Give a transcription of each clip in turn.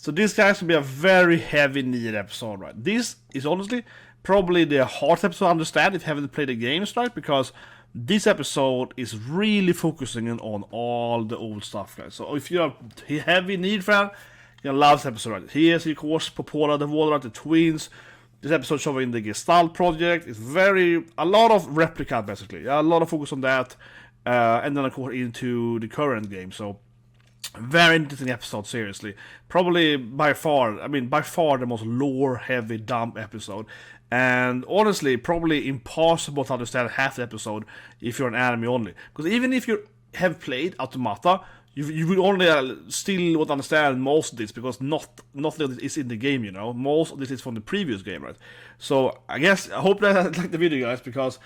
So this guys will be a very heavy Nier episode, right? This is honestly probably the hardest episode to understand if you haven't played the games, right? Because this episode is really focusing on all the old stuff, guys. So if you're a heavy Nier fan, you're gonna love this episode, right? Here's, of course, Popola and Devola, the twins. This episode showing the Gestalt project. It's a lot of Replicant, basically. A lot of focus on that. And then, of course, into the current game. So, very interesting episode, seriously. Probably by far the most lore-heavy, dumb episode. And honestly, probably impossible to understand half the episode if you're an anime only. Because even if you have played Automata, you will only still won't understand most of this, because not of it is in the game, you know. Most of this is from the previous game, right? So I hope that you like the video, guys, because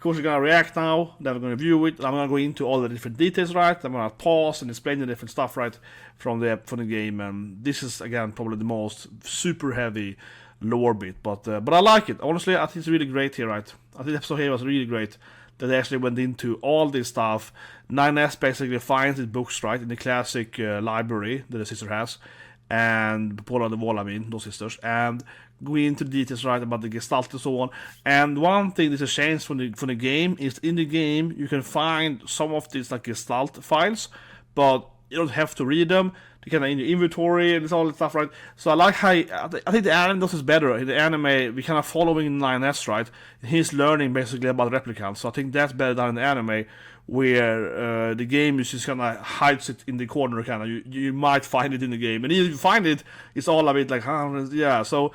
we're gonna react now, then we're gonna review it, I'm gonna go into all the different details, right? I'm gonna pause and explain the different stuff, right, from the game. And this is again probably the most super heavy lore bit, but I like it. Honestly, I think it's really great here, right? I think the episode here was really great. That they actually went into all this stuff. 9S basically finds his books, right, in the classic library that the sister has, and Popola and Devola, I mean, those sisters, and go into details, right, about the Gestalt and so on. And one thing that's a change from the game is in the game you can find some of these like Gestalt files, but you don't have to read them. They kind of in your inventory and all that stuff, right? So I like how I think the anime does this better. In the anime, we kind of following 9S, right? He's learning basically about replicants. So I think that's better than in the anime, where the game is just kind of hides it in the corner, kind of. You might find it in the game, and if you find it, it's all a bit like, yeah. So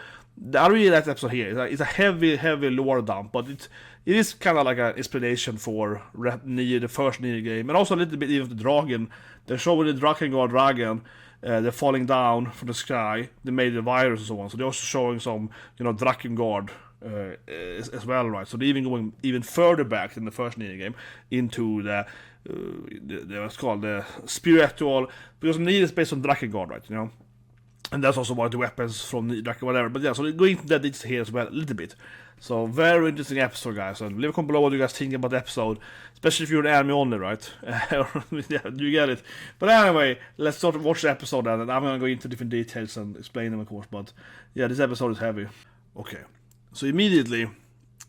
I really like that episode here. It's a heavy lore dump, but it is kind of like an explanation for Nier, the first Nier game, and also a little bit even the dragon. They're showing the Drakengard dragon. They're falling down from the sky. They made the virus and so on. So they're also showing some, Drakengard as well, right? So they're even going even further back than the first Nier game into the what's called the spiritual, because Nier is based on Drakengard, right? And that's also one of the weapons from the Draken, whatever. But yeah, so they're going into that details here as well, a little bit. So very interesting episode, guys. And leave a comment below what you guys think about the episode, especially if you're an anime only, right? Yeah, you get it. But anyway, let's start to watch the episode then, and I'm gonna go into different details and explain them, of course. But yeah, this episode is heavy. Okay, so immediately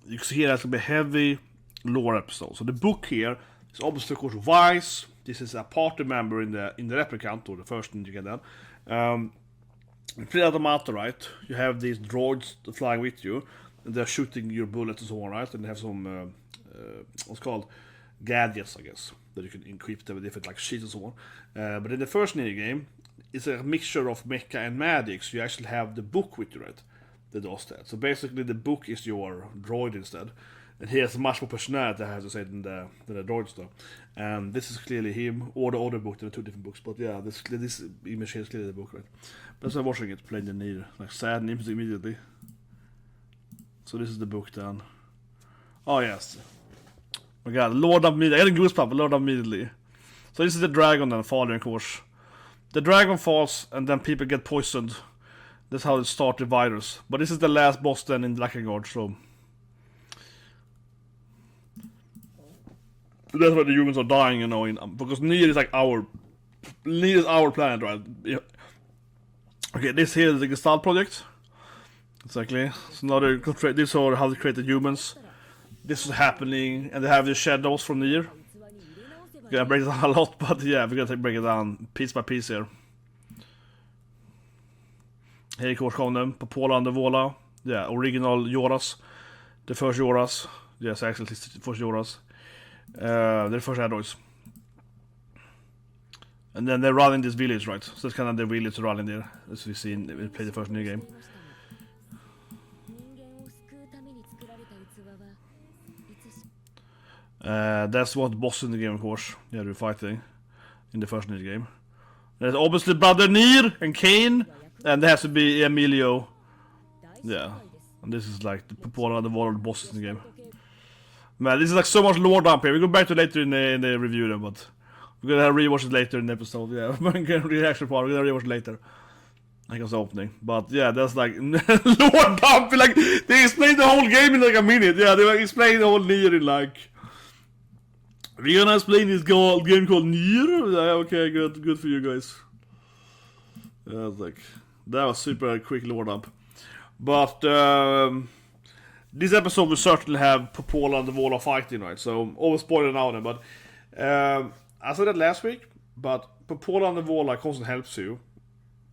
you can see here that's gonna be a heavy lore episode. So the book here is obviously, of course, Wise. This is a party member in the Replicant, or the first thing you get done. In Nier Automata, right, you have these droids flying with you, and they're shooting your bullets and so on, right? And they have some, what's called gadgets, I guess, that you can equip them with different like sheets and so on. But in the first Nier game, it's a mixture of mecha and magic, so you actually have the book with you, right, that does that. So basically the book is your droid instead. And he has much more personality, I have to say, than the droids though. And this is clearly him, or the other book. There are two different books, but yeah, this image here is clearly the book, right? But as I'm watching it, playing the Nier, like sad and immediately. So this is the book then. Oh yes. Oh my god, Lord of Immediately. I had a goosebump, Lord of Immediately. So this is the dragon then falling, of course. The dragon falls and then people get poisoned. That's how it starts the virus. But this is the last boss then in Drakengard, so that's why the humans are dying, because Nier is like our planet, right? Yeah. Okay, this here is the Gestalt project. Exactly. So now this is how they created humans. This is happening, and they have the shadows from Nier. We're gonna break it down a lot, but yeah, we're gonna break it down piece by piece here. Here, of course, come them, Popola and Devola. Yeah, original Joras. The first Joras. Yes, actually, the first Joras. They're the first androids. And then they run in this village, right? So that's kind of the village to run in there, as we see we play the first Nier game. That's what the boss in the game, of course. Yeah, they're fighting in the first Nier game. There's obviously Brother Nier and Cain, and there has to be Emilio. Yeah, and this is like the Popola and the Devola bosses in the game. Man, this is like so much lore dump here. We go back to later in the review then, but we're gonna rewatch it later in the episode. Yeah, we're gonna reaction part. We're gonna rewatch it later. I guess the opening, but yeah, that's like lore dump. Like they explained the whole game in like a minute. Yeah, they like explained the whole Nier in like. We're gonna explain this game called Nier. Yeah, okay, good for you guys. Yeah, it's like That was super quick load up. But this episode will certainly have Popola and Devola fighting, right? So, over spoiler now then, but I said that last week, but Popola and Devola constantly helps you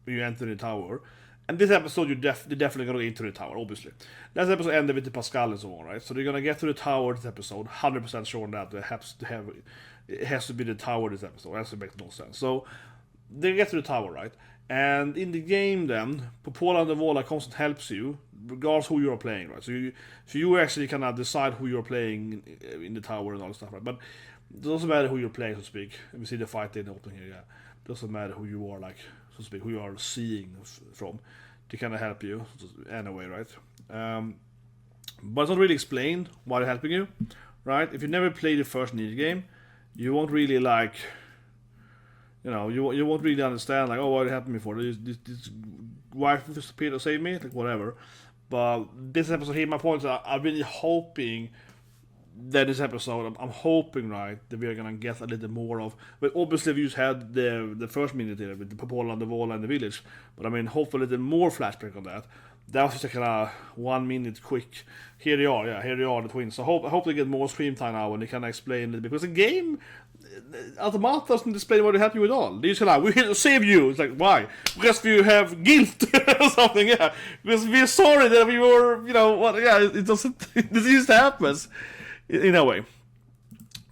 when you enter the tower. And this episode, you're definitely gonna get into the tower, obviously. Last episode ended with the Pascal and so on, right? So you're gonna get to the tower this episode, 100% sure on that. It has to be the tower this episode. That makes no sense. So they get to the tower, right? And in the game, then Popola and Devola constantly helps you, regardless who you are playing, right? So you actually cannot decide who you're playing in the tower and all that stuff, right? But it doesn't matter who you're playing, so to speak. We see the fight in the opening here, yeah. It doesn't matter who you are, like, so to speak, who you are seeing from. They kind of help you anyway, right? But it's not really explained why they're helping you, right? If you never played the first Nier game, you won't really like, you know, you won't really understand like, oh, what happened me for? This wife disappeared to save me, like whatever. But this episode here, my point is, I'm really hoping that this episode, I'm hoping, right, that we are gonna get a little more of. But obviously, we just had the first minute here with the Popola and the Devola and the village. But I mean, hopefully, a little more flashback on that. That was just a kind of 1 minute quick. Here they are, the twins. So I hope they get more screen time now and they can explain a little bit. Because the game, Automata doesn't explain what they're happy with all. They just like, we're here to save you. It's like, why? Because you have guilt or something, yeah. Because we're sorry that we were, you know, what? Yeah, it doesn't. This just happens. In a way.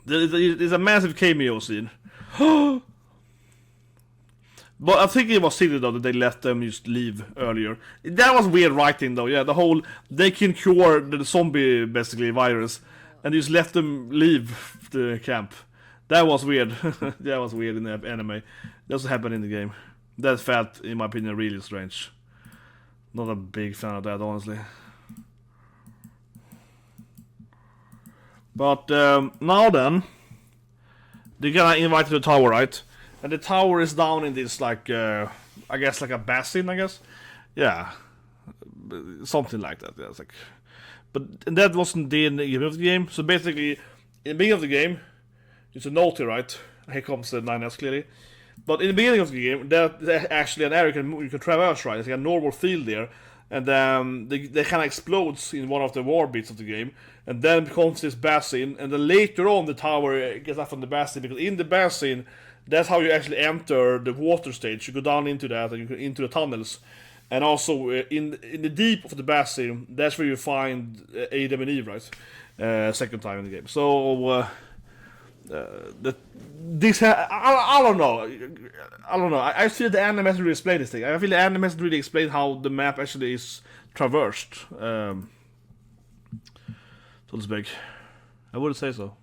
There's a massive cameo scene. But I think it was silly though that they let them just leave earlier. That was weird writing though, yeah. The whole, they can cure the zombie, basically, virus. And just let them leave the camp. That was weird. That was weird in the anime. That doesn't happen in the game. That felt, in my opinion, really strange. Not a big fan of that, honestly. But now then, they're gonna invite to the tower, right? And the tower is down in this, like, I guess, like a basin, I guess. Yeah, something like that. Yeah, it's like, but that wasn't in the beginning of the game. So basically, in the beginning of the game, it's a note here, right? Here comes the 9S clearly. But in the beginning of the game, there's actually an area you can traverse, right? It's like a normal field there. And they kind of explodes in one of the war beats of the game, and then becomes this basin, and then later on the tower gets up from the basin, because in the basin, that's how you actually enter the water stage. You go down into that, and you go into the tunnels, and also in the deep of the basin, that's where you find Adam and Eve, right? Second time in the game. So I don't know. I feel the anime hasn't really explained this thing. I feel the anime hasn't really explained how the map actually is traversed. So to speak. I wouldn't say so.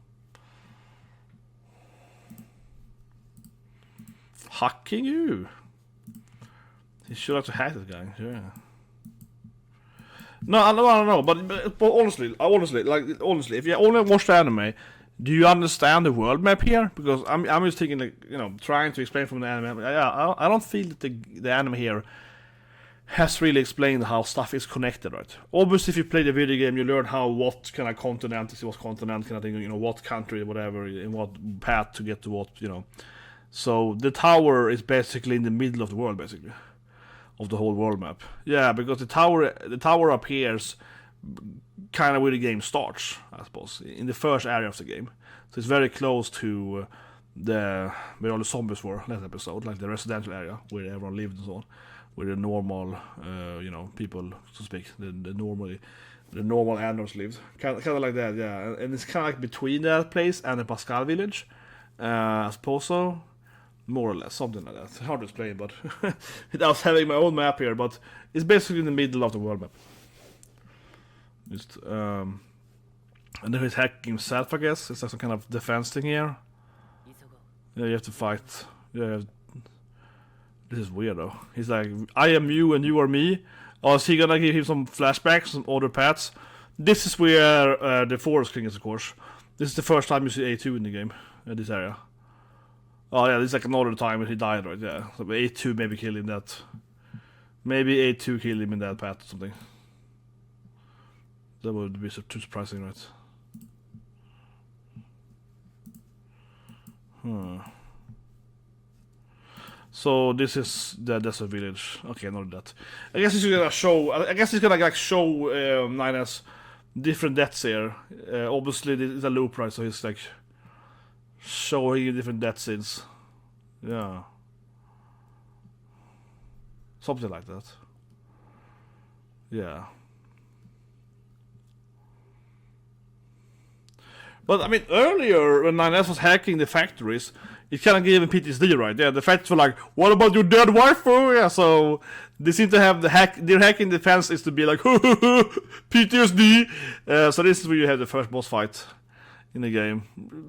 Hacking you. He should have to hack this guy. Yeah. No, I don't know. But honestly, if you only watch the anime, do you understand the world map here? Because I'm just thinking, like, you know, trying to explain from the anime. Yeah, I don't feel that the anime here has really explained how stuff is connected, right? Obviously, if you play the video game, you learn how what kind of continent is what continent kind of thing, you know, what country, whatever, in what path to get to what, you know. So the tower is basically in the middle of the world, basically, of the whole world map. Yeah, because the tower appears kind of where the game starts, I suppose, in the first area of the game. So it's very close to where all the zombies were last episode, like the residential area where everyone lived and so on, where the normal, you know, people, so to speak, the normal animals lived, kind of like that, yeah. And it's kind of like between that place and the Pascal village, I suppose so, more or less, something like that. It's hard to explain, but without having my own map here, but it's basically in the middle of the world map. Just, and then he's hacking himself, I guess. It's like some kind of defense thing here. Yeah, you have to fight. Yeah, this is weird though. He's like, I am you and you are me. Oh, is he gonna give him some flashbacks, some other paths? This is where the Forest King is, of course. This is the first time you see A2 in the game, in this area. Oh yeah, this is like another time when he died, right? Yeah, so A2 maybe killed him that. Maybe A2 killed him in that path or something. That would be too surprising, right? So this is the desert village. Okay, not that. I guess he's gonna show. I guess he's gonna like show 9S different deaths here. Obviously, it's a loop, right? So he's like showing you different death scenes. Yeah, something like that. Yeah. But I mean, earlier when 9S was hacking the factories, it kind of gave him PTSD, right? Yeah, the factories were like, "What about your dead wife?" Oh, yeah, so they seem to have their hacking defense is to be like, PTSD. So this is where you have the first boss fight in the game.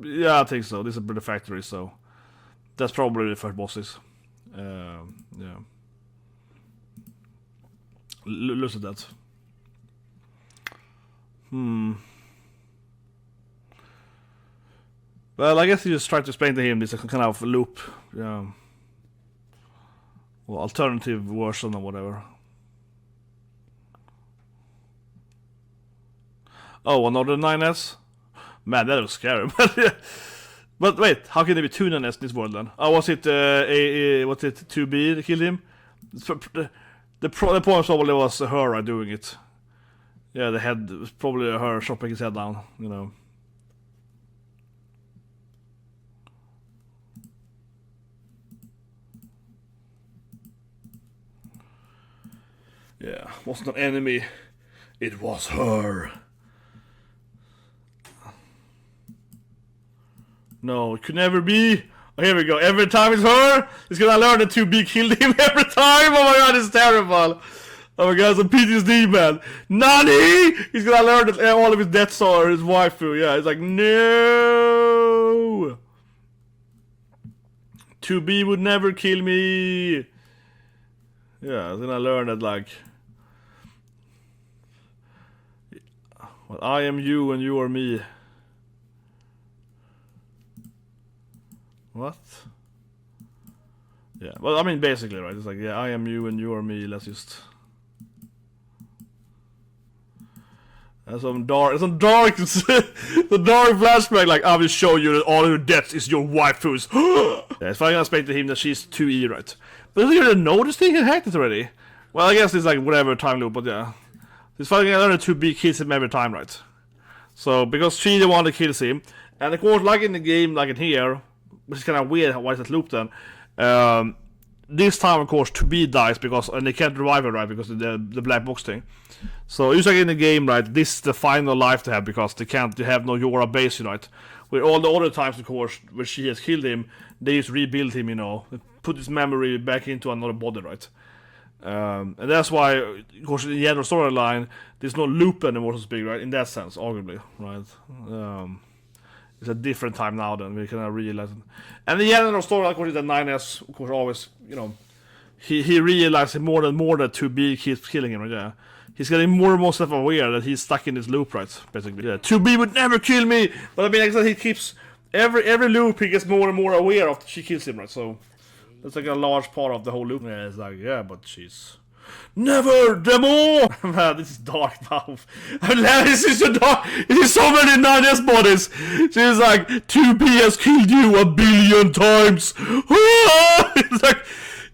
Yeah, I think so. This is the factory, so that's probably the first bosses. Yeah. Look at that. Well, I guess you just try to explain to him this kind of loop, yeah. Well, alternative version or whatever. Oh, another 9S? Man, that was scary. But wait, how can there be two 9S in this world then? Oh, was it what's it, 2B that killed him? The point probably was her doing it. Yeah, the head was probably her chopping his head down, you know. Yeah, wasn't an enemy, it was her. No, it could never be. Oh, here we go. Every time it's her, he's gonna learn that 2B killed him every time. Oh my god, it's terrible. Oh my god, some PTSD, man. Nani! He's gonna learn that all of his deaths are his waifu. Yeah, it's like, no! 2B would never kill me. Yeah, then I learned that, like, well, I am you and you are me. What? Yeah, well, I mean, basically, right? It's like, yeah, I am you and you are me. Let's just. And some dark the dark flashback. Like, I will show you that all your deaths is your waifus. Yeah, it's finally gonna explain to him that she's 2E, right? But doesn't he know this thing? He hacked it already. Well, I guess it's like whatever time loop, but yeah. He's finally gonna learn 2B kills him every time, right? So, because she's the one that kills him. And of course, like in the game, like in here, which is kind of weird, why is that loop then? This time, of course, 2B dies because, and they can't revive her, right? Because of the black box thing. So, usually in the game, right, this is the final life to have because they have no Yora base, right? Where all the other times, of course, where she has killed him, they just rebuild him, you know, put his memory back into another body, right? And that's why, of course, in the general storyline, there's no loop anymore, so to speak, right? In that sense, arguably, right? It's a different time now than we can realize it. And the general story, of course, is that 9S, of course, always, you know, he realizes more and more that 2B keeps killing him, right? Yeah. He's getting more and more self-aware that he's stuck in this loop, right? Basically, yeah. 2B would never kill me, but I mean, like I said, he keeps every loop he gets more and more aware of she kills him, right? So that's like a large part of the whole loop. Yeah, it's like, yeah, but she's never demo. Man, this is dark now. I mean, this is so dark. This is so many 9S bodies. She's like, 2B has killed you 1 billion times. It's like,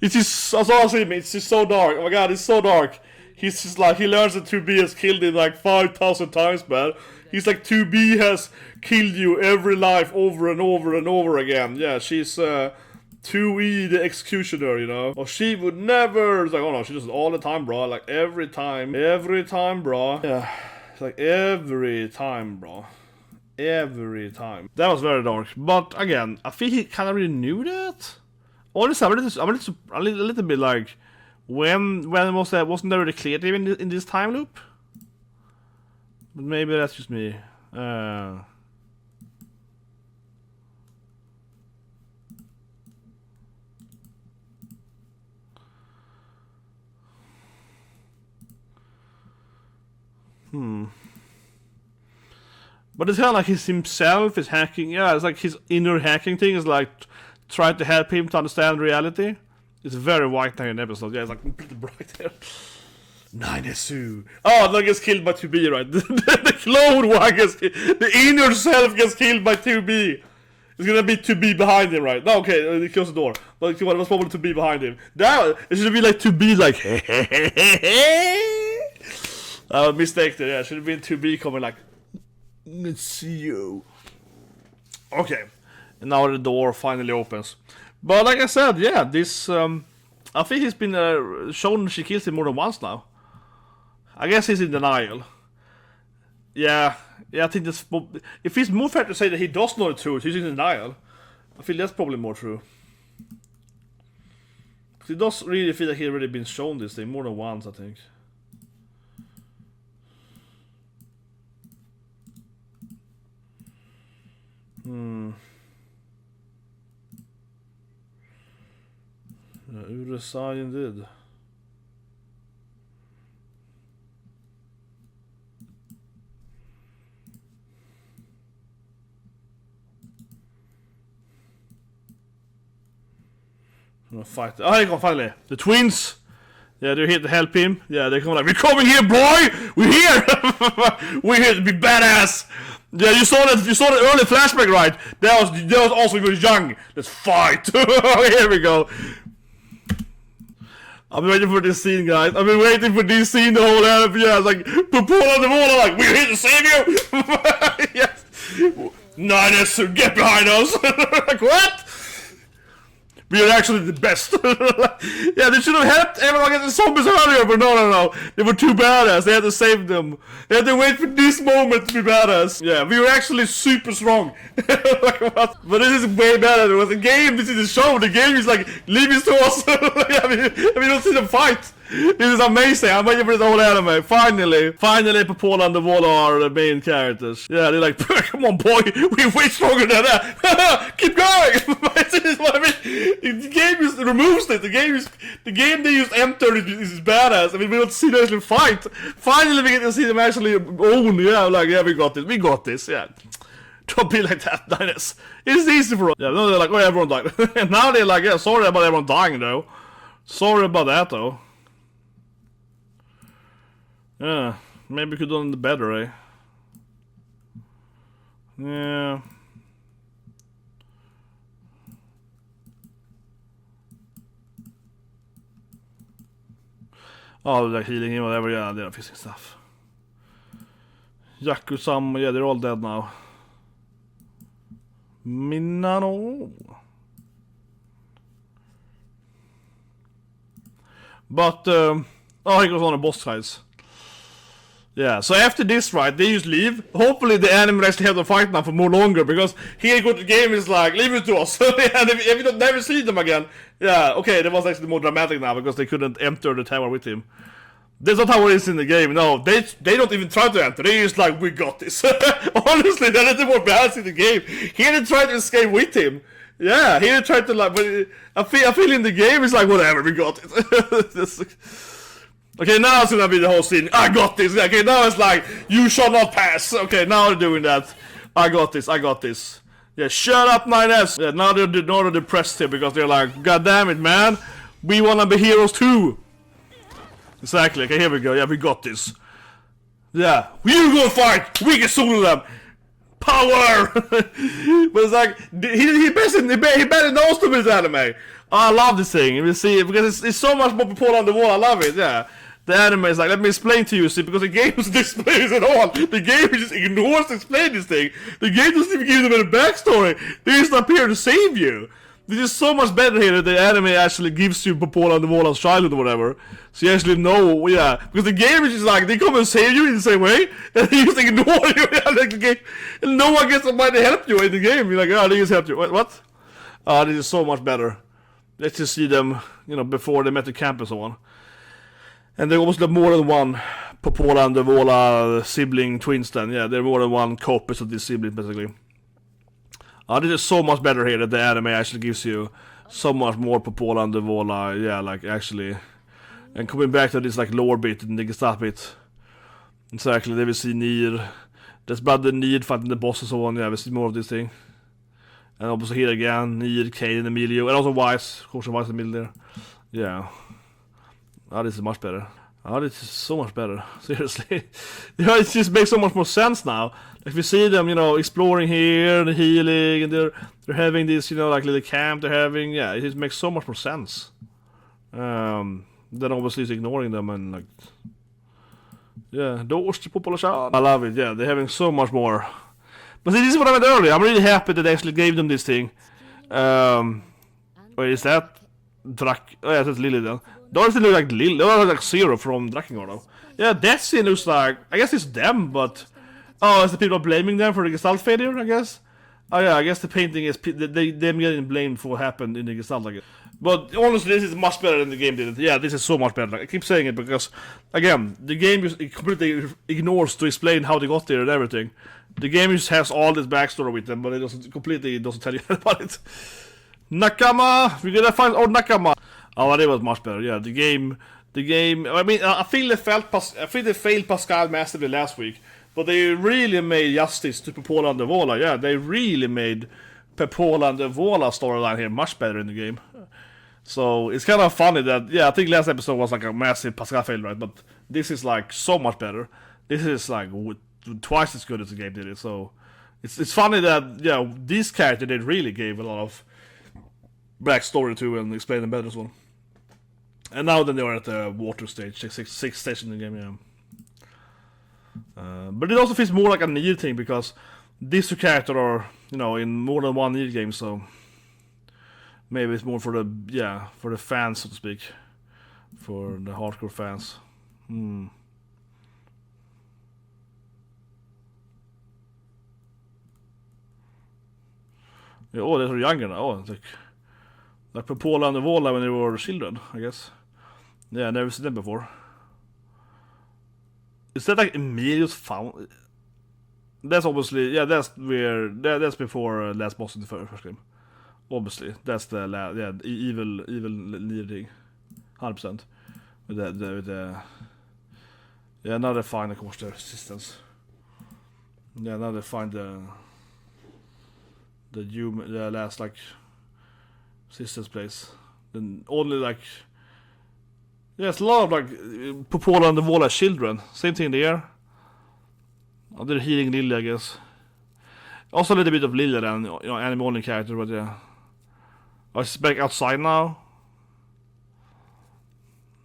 it's just, that's all I see, it's just so dark. Oh my god, it's so dark. He's just like, he learns that 2B has killed him like 5,000 times, man. He's like, 2B has killed you every life over and over and over again. Yeah, she's 2E the executioner, you know. Or she would never. It's like, oh no, she does it all the time, bro. Like every time, bro. Yeah, it's like every time, bro. Every time. That was very dark. But again, I think he kind of really knew that. Honestly, I'm a little bit like, when was that? Wasn't that really clear even in this time loop? But maybe that's just me. But it's kind of like he's himself is hacking. Yeah, it's like his inner hacking thing is like trying to help him to understand reality. It's very white now in the episode. Yeah, it's like pretty bright there. 9SU. Oh, that gets killed by 2B, right? The clone one gets killed. The inner self gets killed by 2B. It's gonna be to be behind him, right? No, okay, close the door. But it was probably to be behind him. Now it should be like to be like mistake there, yeah. It should have been to be coming like let's see you. Okay. And now the door finally opens. But like I said, yeah, this I think he's been shown she kills him more than once now. I guess he's in denial. Yeah, I think that's... If it's more fair to say that he does know the truth, he's in denial. I feel that's probably more true. He does really feel like he's already been shown this thing more than once, I think. USA indeed. Fight. Oh, here come finally. The twins. Yeah, they're here to help him. Yeah, they come like, we're coming here, boy! We're here! We're here to be badass! Yeah, you saw that early flashback, right? That was also when he was young. Let's fight! Here we go. I've been waiting for this scene, guys. I've been waiting for this scene the whole time. Yeah, it's like, Popola and Devola, like, we're here to save you! Yes. Niners, get behind us! Like, what? We are actually the best. Yeah, they should have helped everyone get the zombies earlier, but no. They were too badass. They had to save them. They had to wait for this moment to be badass. Yeah, we were actually super strong. Like, what? But this is way better. It was a game. This is a show. The game is like, leave it to us. Yeah, we don't see them fight. This is amazing. I'm waiting for this whole anime. Finally, Popola and Devola are the main characters. Yeah, they're like, come on, boy, we're way stronger than that. Keep going. This is what I mean. The game removes it. The game they just entered is badass. I mean, we don't see them actually fight. Finally, we get to see them actually own. Yeah, like, yeah, we got this. Yeah. Don't be like that, Dinus. It's easy for us. Yeah, no, they're like, oh, everyone died. And now they're like, yeah, sorry about everyone dying, though. Sorry about that, though. Yeah, maybe we could have done it better, eh? Yeah. Oh, like healing him, whatever, yeah, they're fixing stuff. Yaku-sama, yeah, they're all dead now. Minano. But, oh, he goes on the boss fights. Yeah, so after this, right, they just leave. Hopefully the anime actually have to fight now for more longer, because here the game is like, leave it to us. And if you don't never see them again, yeah, okay, that was actually more dramatic now, because they couldn't enter the tower with him. That's not how it is in the game, no, they don't even try to enter, they just like, we got this. Honestly, that is the more balance in the game. Here they try to escape with him. Yeah, here they try to like, but I feel in the game, it's like, whatever, we got it. Okay, now it's gonna be the whole scene. I got this. Okay, now it's like, you shall not pass. Okay, now they're doing that. I got this. Yeah, shut up, 9S. Yeah, now they're depressed here because they're like, God damn it, man. We wanna be heroes too. Exactly. Okay, here we go. Yeah, we got this. Yeah, you go fight. We can solo them. Power. But it's like, he better knows to this anime. Oh, I love this thing. You see, because it's so much more Popola on the wall. I love it. Yeah. The anime is like, let me explain to you, see, because the game doesn't explain this at all. The game just ignores to explain this thing. The game doesn't even give them a backstory. They're just up here to save you. This is so much better here that the anime actually gives you Popola and Devola's childhood or whatever. So you actually know, yeah. Because the game is just like, they come and save you in the same way, and they just ignore you. Like the game, and no one gets somebody to help you in the game. You're like, oh, they just helped you. What? This is so much better. Let's just see them, you know, before they met the camp and so on. And there was more than one Popola and Devola sibling twins then. Yeah, there are more than one copies of this sibling, basically. This is so much better here that the anime actually gives you so much more Popola and Devola. Yeah, like, actually. And coming back to this, like, lore bit and the stuff bit. Exactly, there we see Nier. There's brother Nier fighting the boss and so on. Yeah, we see more of this thing. And obviously here again, Nier, Kane, and Emilio, and also Weiss, of course, Weiss in the middle there. Yeah. This is much better. Oh, this is so much better. Seriously, it just makes so much more sense now. Like we see them, exploring here, and healing, and they're having this, like little camp they're having. Yeah, it just makes so much more sense. Then obviously it's ignoring them and like, yeah, doors to Popola. I love it. Yeah, they're having so much more. But see, this is what I meant earlier. I'm really happy that they actually gave them this thing. Wait, is that Drak? Oh yeah, that's Lily then. Does it look like Lily? Oh, like Zero from Drakengard though. Yeah, that scene looks like, I guess it's them, but it's the people blaming them for the Gestalt failure, I guess. Oh yeah, I guess the painting is them getting blamed for what happened in the Gestalt, I guess. But honestly, this is much better than the game did. Yeah, this is so much better. I keep saying it because, again, the game just completely ignores to explain how they got there and everything. The game just has all this backstory with them, but it doesn't tell you about it. Nakama! We're gonna find Nakama! Oh, that was much better. Yeah, the game. I mean, I feel they failed Pascal massively last week, but they really made justice to Popola and Devola. Yeah, they really made Popola and Devola storyline here much better in the game. So it's kind of funny that, I think last episode was like a massive Pascal fail, right? But this is like so much better. This is like twice as good as the game did it. So it's funny that this character they really gave a lot of backstory to and explained them better as well. And now then they are at the water stage, sixth stage in the game, but it also feels more like a Nier thing because these two characters are, in more than one Nier game, so maybe it's more for the fans, so to speak, for the hardcore fans. Yeah, they're younger now. It's like Popola and Devola when they were children, I guess. Yeah, I never seen them before. Is that like immediate found? That's obviously, that's where, that's before last boss in the first game. Obviously, that's the evil Nier thing, 100%. With the now they find, of course, the resistance. Yeah, now they find the last like resistance place. Then only like, it's a lot of like Popola and Devola children. Same thing there. Oh, they're healing Lily, I guess. Also a little bit of Lily then, animal character, but yeah. Oh, it's back outside now.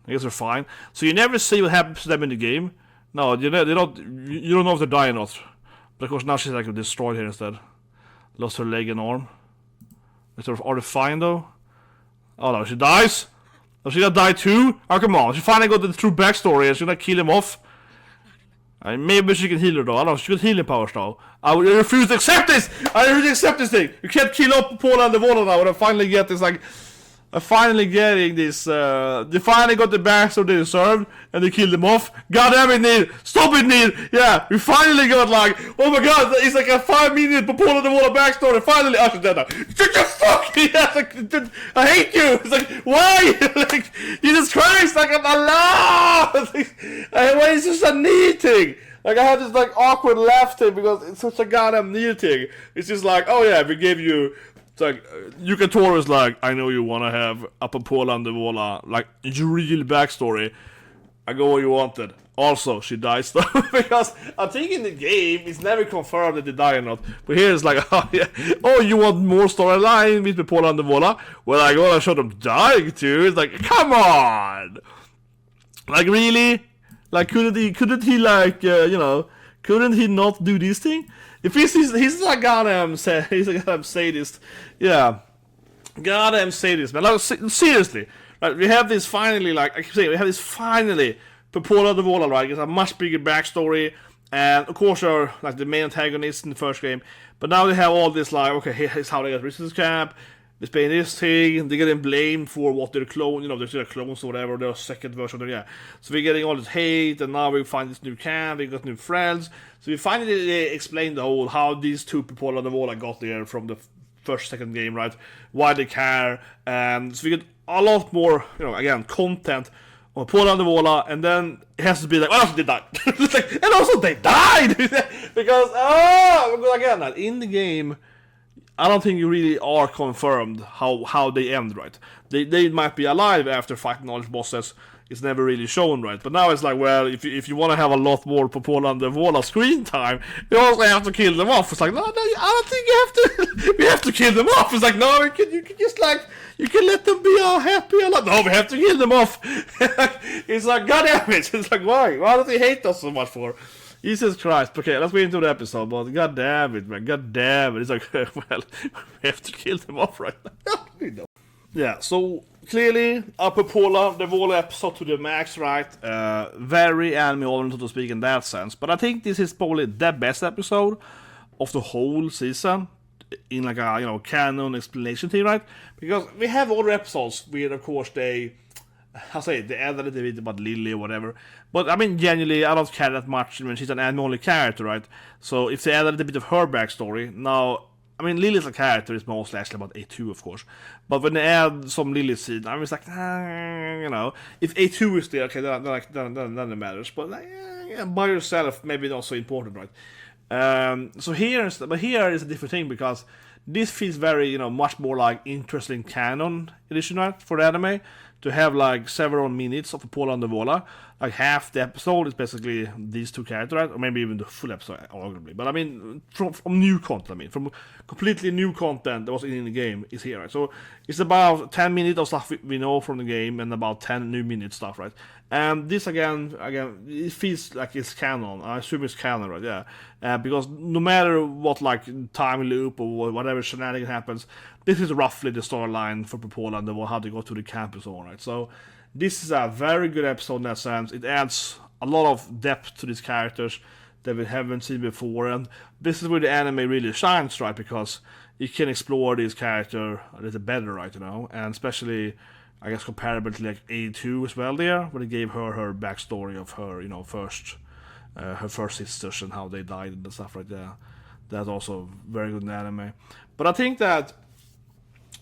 I guess they're fine. So you never see what happens to them in the game. No, you don't know if they're dying or not. But of course now she's like destroyed here instead. Lost her leg and arm. Are they fine though? Oh no, she dies? Oh, she gonna die too? Oh come on, she finally got the true backstory and she's gonna kill him off. Maybe she can heal her though. I don't know, she got healing powers though. I refuse to accept this! I refuse to accept this thing! You can't kill up Popola and Devola now when I finally get this like... I'm finally getting this, they finally got the backstory they deserved, and they killed them off. God damn it, Neil! Stop it, Neil! Yeah, we finally got like, oh my god, it's like a 5-minute Popola and Devola backstory, finally, she's dead now. Shut your fuck! Yeah, like, I hate you! It's like, why? Like, Jesus Christ, like, Allah! Why is this a Neil thing? Like, I had this like awkward laugh thing because it's such a goddamn Neil thing. It's just like, oh yeah, we gave you... It's like, Yukatora is like, I know you want to have a Popola and Devola, like, real backstory. I got what you wanted. Also, she dies though, because I think in the game, it's never confirmed that they die or not. But here it's like, oh yeah, oh, you want more storyline with Popola and Devola? Well, I gotta show them dying too. It's like, come on! Like, really? Like, couldn't he like, couldn't he not do this thing? If he's like goddamn sadist, yeah, goddamn sadist, man. Like seriously, like we have this finally, like I keep saying, we have this finally Popola and Devola, right? It's a much bigger backstory, and of course they're like the main antagonists in the first game. But now they have all this like, okay, here's how they got resistance camp. They're playing this thing, they're getting blamed for what they're clones, they're clones or whatever, they're a second version of them, So we're getting all this hate, and now we find this new camp, we got new friends. So we finally explain the whole, how these two Popola and Devola got there from the second game, right? Why they care, and so we get a lot more, again, content on Popola and Devola, and then it has to be like, oh, they died. Like, and also they died! Because, again, in the game, I don't think you really are confirmed how they end, right? They might be alive after fighting all these bosses. it's never really shown, right? But now it's like, well, if you want to have a lot more Popola and Devola screen time, you also have to kill them off. It's like, no, I don't think you have to. We have to kill them off. It's like, no, you can just like, you can let them be all happy. Like, no, we have to kill them off. It's like, god damn it. It's like, why? Why do they hate us so much for? Jesus Christ. Okay, let's go into the episode. But god damn it, man. God damn it. It's like, well, we have to kill them off right now. Yeah, so clearly a Popola, Devola episode to the max, right? Very anime-oriented to speak in that sense. But I think this is probably the best episode of the whole season in like a canon explanation thing, right? Because we have other episodes where, of course, they added a bit about Lily or whatever. But I mean, genuinely, I don't care that much when she's an anime-only character, right? So if they added a bit of her backstory, now. I mean, Lily's a character is mostly actually about A2, of course. But when they add some Lily scene, I'm just like, if A2 is there, okay, then it matters. But by yourself, maybe not so important, right? So here is a different thing because this feels very, much more like interesting canon edition, right, for the anime. To have like several minutes of Popola and Devola, like half the episode is basically these two characters, right? Or maybe even the full episode, arguably. But I mean, from new content, from completely new content that was in the game is here, right? So it's about 10 minutes of stuff we know from the game and about 10 new minute stuff, right? And this again, it feels like it's canon. I assume it's canon, right? Yeah, because no matter what like time loop or whatever shenanigan happens, this is roughly the storyline for Popola and how they go to the camp and so on, right? So this is a very good episode in that sense. It adds a lot of depth to these characters that we haven't seen before, and this is where the anime really shines, right? Because you can explore this character a little better, right? And especially, I guess, comparable to like A2 as well there, where they gave her backstory of her, her first sisters and how they died and stuff like that. That's also very good in the anime. But I think that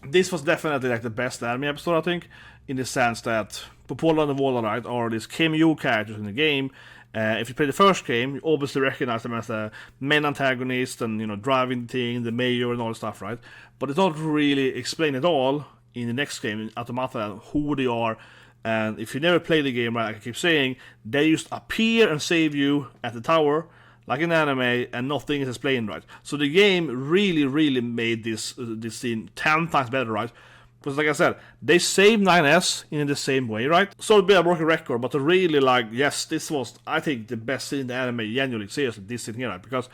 this was definitely like the best anime episode, I think, in the sense that Popola and Devola, right, are these cameo characters in the game. If you play the first game, you obviously recognize them as the main antagonist and, driving the thing, the mayor and all that stuff, right? But it's not really explained at all in the next game, in Automata, who they are. And if you never play the game, right, like I keep saying, they just appear and save you at the tower, like in anime, and nothing is explained, right? So the game really, really made this scene 10 times better, right? Because like I said, they saved 9S in the same way, right? So it'd be a broken record, but to really like, yes, this was, I think, the best scene in the anime, genuinely, seriously, this thing here, right? Because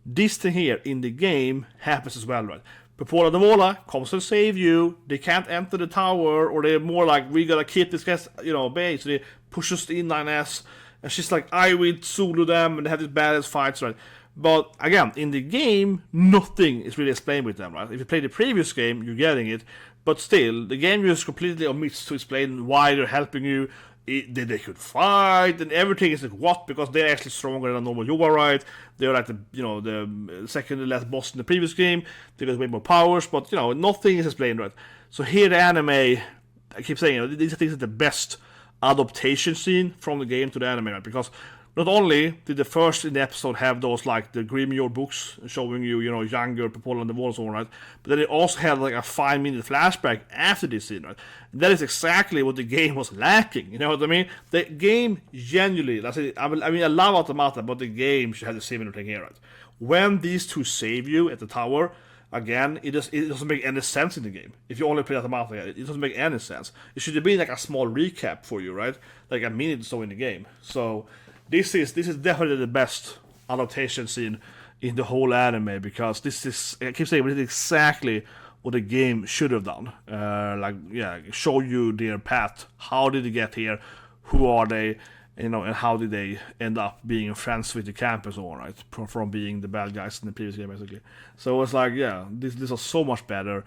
this thing here in the game happens as well, right? Popola and Devola comes to save you, they can't enter the tower, or they're more like, we gotta keep this guy's, base, so they push us in 9S, and she's like, I will solo them, and they have these badass fights, right? But again, in the game, nothing is really explained with them, right? If you play the previous game, you're getting it, but still, the game just completely omits to explain why they're helping you, that they could fight, and everything is like, what? Because they're actually stronger than normal you are, right? They're like the second to last boss in the previous game, they got way more powers, but nothing is explained, right? So here the anime, I keep saying, these things are the best adaptation scene from the game to the anime, right? Because not only did the first in the episode have those like the Grimoire books showing you, younger Popola and Devola, so on, right? But then it also had like a 5-minute flashback after this scene, right? And that is exactly what the game was lacking. You know what I mean? The game genuinely, I love Automata, but the game should have the similar thing here, right? When these two save you at the tower, again, it doesn't make any sense in the game. If you only play Automata, it doesn't make any sense. It should have been like a small recap for you, right? Like a minute or so in the game. So this is definitely the best adaptation scene in the whole anime, because this is, I keep saying, but it's exactly what the game should have done. Show you their path. How did they get here? Who are they? And how did they end up being friends with the camp and so on, right? From being the bad guys in the previous game, basically. So it's like, yeah, this is so much better.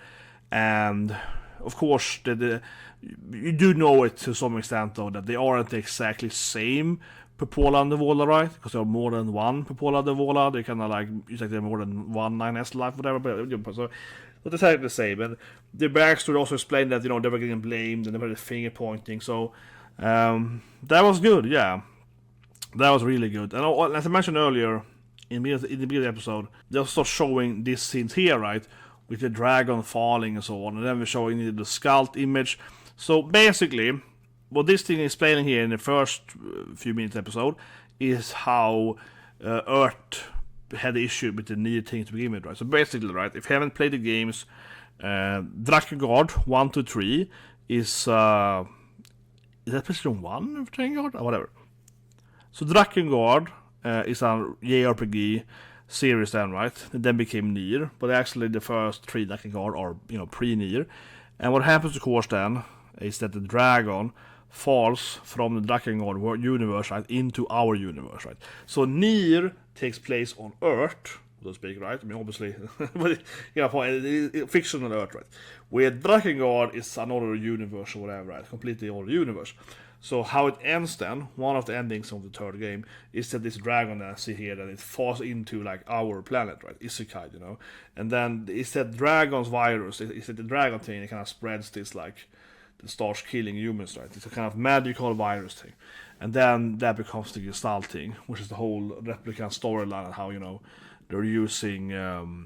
And of course, you do know it to some extent, though, that they aren't exactly same Popola and Devola, right? Because there are more than one Popola and Devola. They kind of like, it's like they're more than one 9S life, whatever. But it's exactly the same. And the backstory also explained that, they were getting blamed and they were finger pointing. So that was good, yeah. That was really good. And as I mentioned earlier, in the beginning of the episode, they'll start showing these scenes here, right? With the dragon falling and so on. And then we're showing the skull image. So basically, what this thing is explaining here in the first few minutes episode is how Earth had the issue with the Nier thing to begin with, right? So basically, right, if you haven't played the games, Drakengard 1 to 3 is that PlayStation 1 of Drakengard? Or whatever. So Drakengard is a JRPG series then, right? It then became Nier, but actually the first 3 Drakengard are, pre-Nier. And what happens, of course, then, is that the dragon falls from the Drakengard universe, right, into our universe, right? So Nier takes place on Earth, so to speak, right? I mean, obviously, but fictional Earth, right? Where Drakengard is another universe or whatever, right? Completely other universe. So how it ends then, one of the endings of the third game, is that this dragon that I see here, that it falls into like our planet, right? Isekai, And then it's that dragon's virus, it's that the dragon thing, it kind of spreads this like, it starts killing humans, right? It's a kind of magical virus thing. And then that becomes the Gestalt thing, which is the whole Replicant storyline and how, they're using,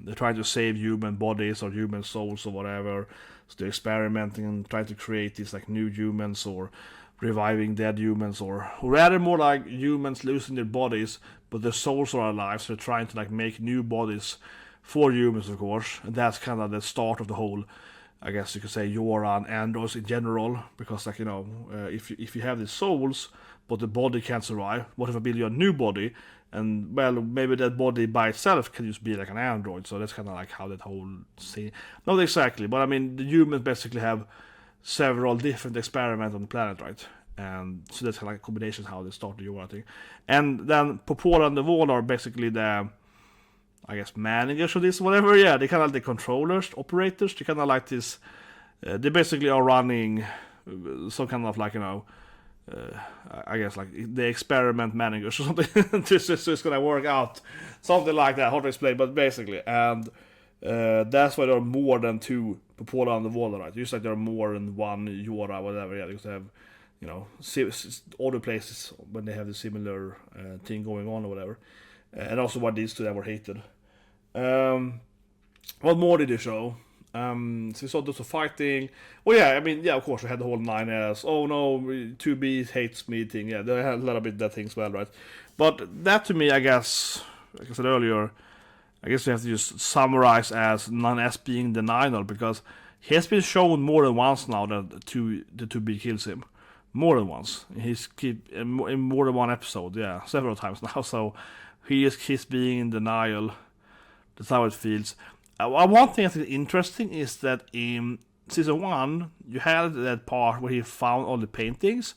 they're trying to save human bodies or human souls or whatever. So they're experimenting and trying to create these like new humans or reviving dead humans, or rather more like humans losing their bodies, but their souls are alive, so they're trying to like make new bodies for humans, of course. And that's kind of the start of the whole, I guess you could say, Yora and androids in general, because like, if you have these souls, but the body can't survive, what if I build you a new body? And, well, maybe that body by itself can just be like an android, so that's kind of like how that whole scene... Not exactly, but I mean, the humans basically have several different experiments on the planet, right? And so that's like a combination how they start the Yora thing. And then Popola and Devola are basically the, I guess, managers of this, whatever. Yeah, they kind of like the controllers, operators. They kind of like this. They basically are running some kind of like, I guess like the experiment managers or something. So it's gonna work out, something like that. Hard to explain, but basically, and that's why there are more than 2 Popola and Devola, right? Just like there are more than 1 Yora, whatever. Yeah, because they have, other places when they have the similar thing going on or whatever. And also why these 2 that were hated. What more did they show? So we saw those fighting. Well, yeah, I mean, yeah, of course, we had the whole 9S. Oh no, 2B hates me thing. Yeah, they had a little bit that thing as well, right? But that to me, I guess, like I said earlier, I guess we have to just summarize as 9S being denial, because he has been shown more than once now that the 2B kills him. More than once. He's in more than one episode, yeah, several times now. So he's being in denial. That's how it feels. One thing I think is interesting is that in season 1, you had that part where he found all the paintings,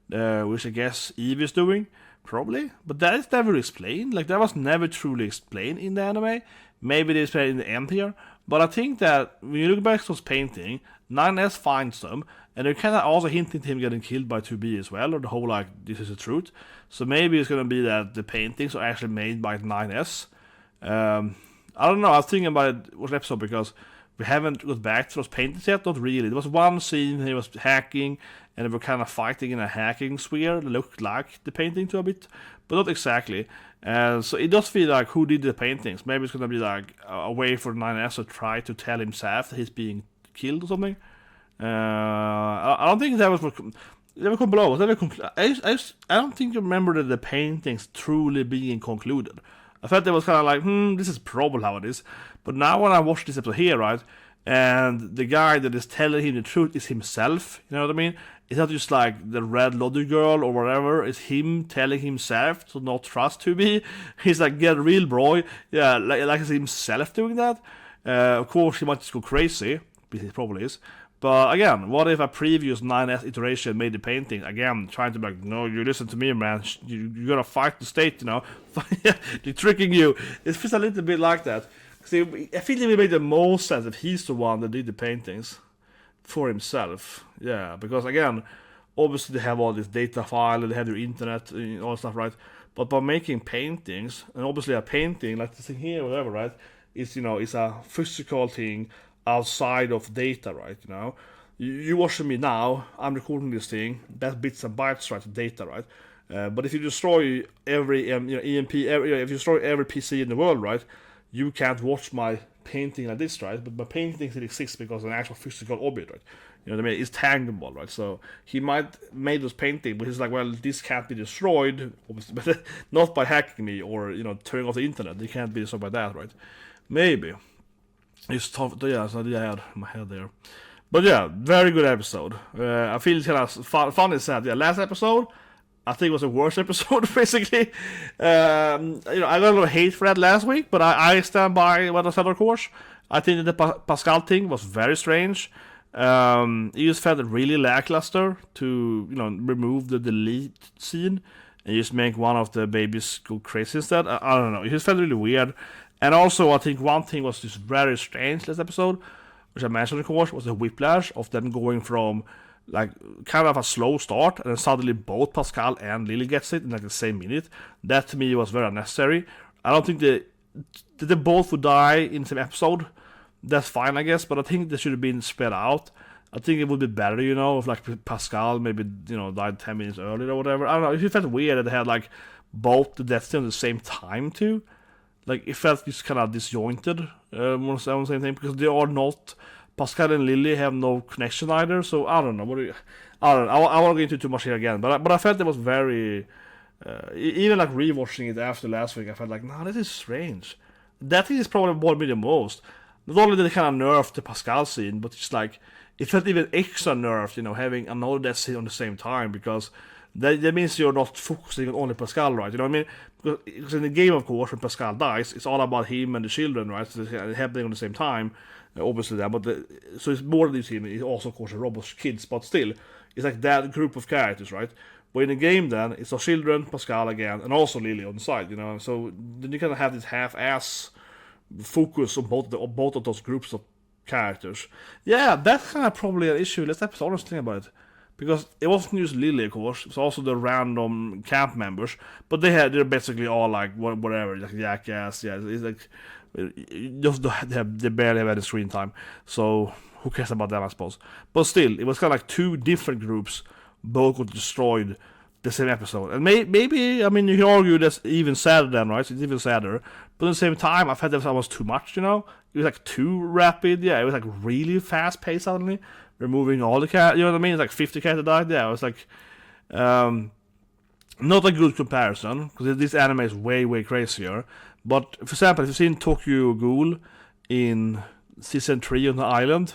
which I guess Eve is doing, probably. But that is never explained. Like, that was never truly explained in the anime. Maybe they explained in the end here. But I think that when you look back to those paintings, 9S finds them, and they're kind of also hinting to him getting killed by 2B as well, or the whole, like, this is the truth. So maybe it's going to be that the paintings are actually made by 9S. I don't know, I was thinking about it was episode because we haven't got back to those paintings yet, not really. There was one scene he was hacking, and they were kind of fighting in a hacking sphere that looked like the painting to a bit, but not exactly. So it does feel like who did the paintings. Maybe it's going to be like a way for 9S to try to tell himself that he's being killed or something. I don't think that was what... Let me come below. I don't think I remember that the paintings truly being concluded. I felt it was kind of like, this is probably how it is. But now when I watch this episode here, right, and the guy that is telling him the truth is himself, you know what I mean? It's not just like the red lottery girl or whatever. It's him telling himself to not trust to be. He's like, get real, bro. Yeah, like it's himself doing that. Of course, he might just go crazy. He probably is. But again, what if a previous 9S iteration made the painting? Again, trying to be like, no, you listen to me, man. You gotta fight the state, They're tricking you. It feels a little bit like that. See, I feel it would make the most sense if he's the one that did the paintings for himself. Yeah, because again, obviously they have all this data file, they have their internet, all stuff, right? But by making paintings, and obviously a painting, like this thing here, whatever, right? It's a physical thing outside of data, right? You watching me now, I'm recording this thing, that's bits and bytes, right? Data, right? But if you destroy every EMP, if you destroy every PC in the world, right? You can't watch my painting like this, right? But painting still exists because an actual physical object, right? You know what I mean? It's tangible, right? So he might made this painting, but he's like, well, this can't be destroyed, obviously, but not by hacking me or turning off the internet. It can't be destroyed by that, right? Maybe. It's tough. Yeah, so I had my head there. But yeah, very good episode. I feel it's kind of fun and sad. Yeah, last episode, I think it was the worst episode, basically. I got a little hate for that last week, but I stand by what I said, of course. I think that the Pascal thing was very strange. It just felt really lackluster to, remove the delete scene and just make one of the babies go crazy instead. I don't know. It just felt really weird. And also, I think one thing was just very strange this episode, which I mentioned, of course, was the whiplash of them going from like kind of a slow start and then suddenly both Pascal and Lily gets it in like the same minute. That to me was very unnecessary. I don't think they both would die in the same episode. That's fine, I guess, but I think they should have been spread out. I think it would be better, if like Pascal maybe died 10 minutes earlier or whatever. I don't know. It felt weird that they had like both the deaths at the same time too. Like, it felt just kind of disjointed, more on the same thing, because they are not, Pascal and Lily have no connection either, so I don't know, I won't get into too much here again, but I felt it was very, even like rewatching it after last week, I felt like, this is strange. That thing is probably what me the most. Not only did they kind of nerf the Pascal scene, but it's like, it felt even extra nerfed, having another death scene on the same time, because that means you're not focusing on only Pascal, right? You know what I mean? Because in the game, of course, when Pascal dies, it's all about him and the children, right? So it's happening on the same time, obviously. So it's more than this him. It's also, of course, Robot's kids, but still, it's like that group of characters, right? But in the game, then it's our children, Pascal again, and also Lily on the side, So then you kind of have this half-ass focus on both of those groups of characters. Yeah, that's kind of probably an issue. Let's have honest thing about it. Because it wasn't just Lily, of course. It's also the random camp members, but they're basically all like whatever, like jackass. Yeah, it's like just they barely have any screen time. So who cares about them, I suppose? But still, it was kind of like two different groups, both got destroyed the same episode. And maybe I mean you can argue that's even sadder then, right? So it's even sadder. But at the same time, I felt that was almost too much. It was like too rapid. Yeah, it was like really fast paced suddenly. Removing all the characters, you know what I mean? It's like 50 characters died. Yeah, it was like not a good comparison because this anime is way crazier. But for example, if you've seen Tokyo Ghoul in season 3 on the island,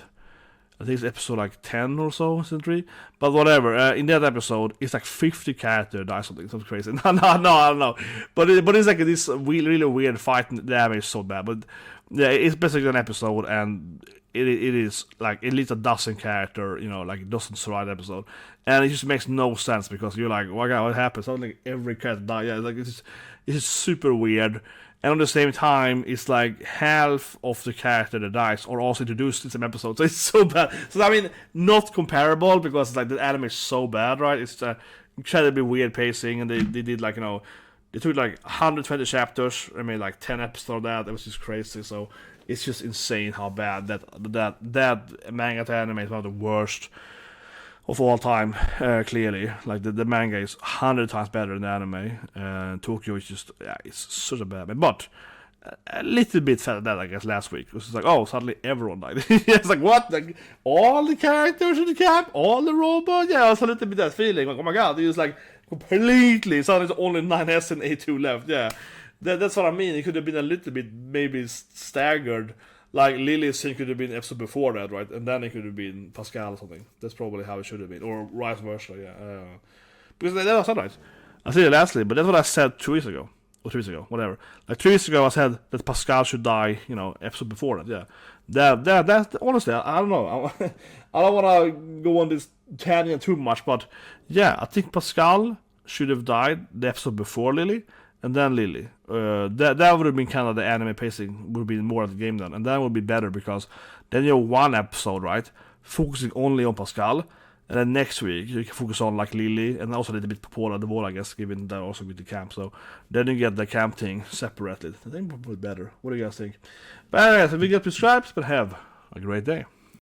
I think it's episode like 10 or so, season 3. But whatever, in that episode, it's like 50 characters die, something crazy. No, I don't know. But it's like this really weird fight. The anime is so bad. But yeah, it's basically an episode and it is like at least a dozen character, like it doesn't survive the episode, and it just makes no sense because you're like, oh my god, what happened? Suddenly every character died. Yeah, it's just super weird, and at the same time, it's like half of the character that dies are also introduced in some episodes. So it's so bad. So I mean, not comparable because like the anime is so bad, right? It's incredibly weird pacing, and they did like they took like 120 chapters and made like 10 episodes of that. It was just crazy. So. It's just insane how bad that manga to anime is one of the worst of all time. Clearly, like the manga is 100 times better than the anime. Tokyo is just it's such a bad anime. But a little bit felt that I guess last week. It was like suddenly everyone died. It's like what? Like all the characters in the camp, all the robots. Yeah, it was a little bit that feeling. Like oh my god, it was like completely. Suddenly there's only 9S and A2 left. Yeah. That's what I mean. It could have been a little bit maybe staggered. Like Lily's scene could have been episode before that, right? And then it could have been Pascal or something. That's probably how it should have been. Or vice versa, yeah. Because that was right. I said it lastly, but that's what I said 2 weeks ago. Or 3 weeks ago, whatever. Like 3 weeks ago I said that Pascal should die, episode before that, yeah. That honestly, I don't know. I don't want to go on this tangent too much, but yeah, I think Pascal should have died the episode before Lily. And then Lily. That would have been kind of the anime pacing, would have been more of the game then. And that would be better because then you have one episode, right? Focusing only on Pascal. And then next week you can focus on like Lily and also a little bit Popola and Devola, I guess, given that also with the camp. So then you get the camp thing separated. I think probably better. What do you guys think? But anyway, if you get subscribed, but have a great day.